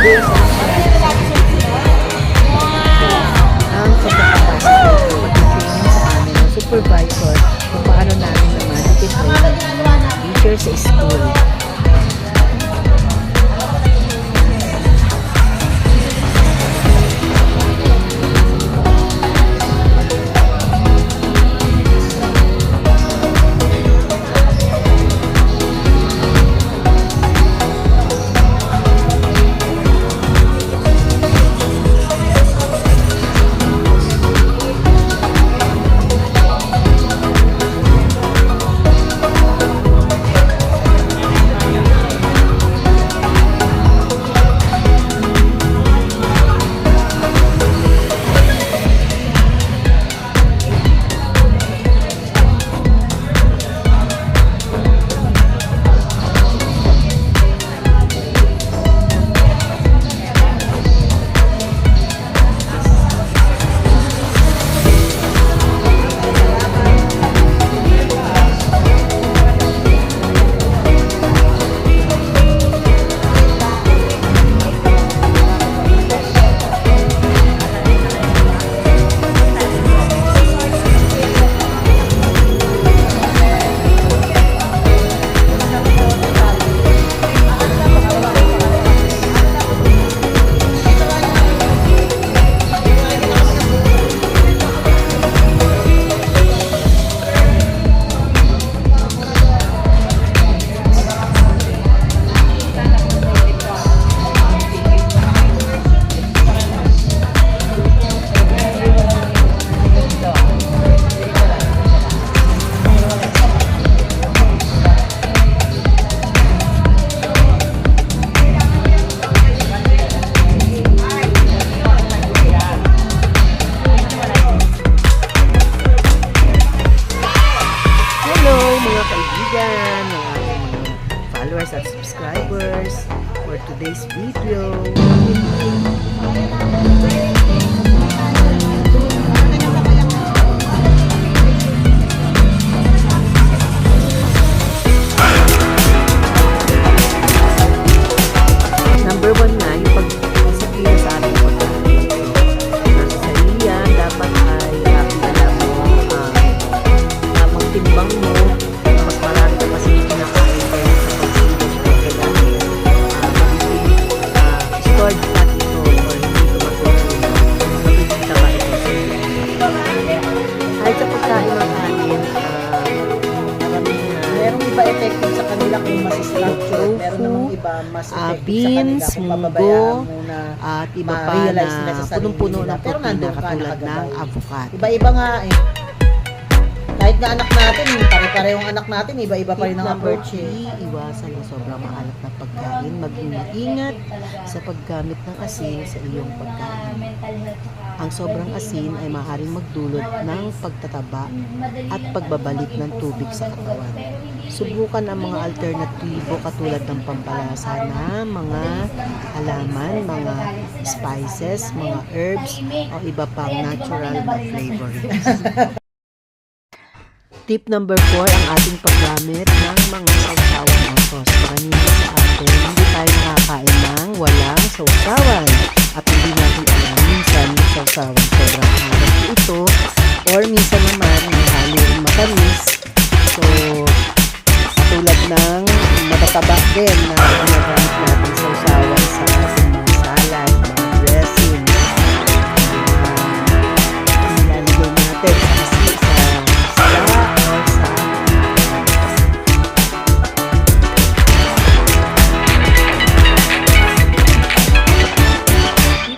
based on ang pagkakapasok ko pag-training sa amin ng supervisor kung paano namin naman ititrain teacher sa school. Followers at subscribers for today's video. Number 1 na yung pag-disiplina sa ating pagkain. Nasa sariya, dapat ay pinala mo tamang timbang mo. Mas marami ka kasi kinakain kaya sa stored fat ito or hindi ito matutulog. Makikita ka ito sa iyo. Kahit sa pagkain ng kanin, merong iba effective sa kanila kung mas structured, meron namang iba mas effective beans, sa kanila kung munggo, pababayaan muna at iba pa ma-realize nila na sa sarili punong-puno nila. ng Pero protina nandun ka, katulad ng nakagabay. avocado. Iba-iba nga eh. Kahit nga anak natin, pare-parehong anak natin, iba-iba pa rin ang Number approach 3, eh. iwasan ang sobrang maalat na pagkain. Maging maingat sa paggamit ng asin sa iyong pagkain. Ang sobrang asin ay maaaring magdulot ng pagtataba at pagbabalik ng tubig sa katawan. Subukan ang mga alternatibo katulad ng pampalasa na mga halaman, mga spices, mga herbs, o iba pang natural na flavorings. Tip number 4, ang ating paggamit ng mga sausawan o sauce. Karamihan sa atin, hindi tayo nakakain ng walang sausawan. At hindi natin alam, minsan yung sausawan sobrang harap ito. Or minsan naman, may halo rin matamis. So, tulad ng matataba din na ginagamit natin sausawan sa ating mga salad, mga dressing. Ilalagay natin kasi sa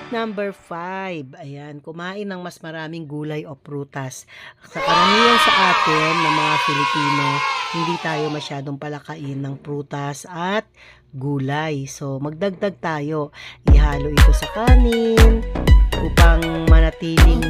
Number 5, ayan, kumain ng mas maraming gulay o prutas. Sa karamihan sa atin ng mga Filipino, hindi tayo masyadong palakain ng prutas at gulay. So, magdagdag tayo. Ihalo ito sa kanin upang manatiling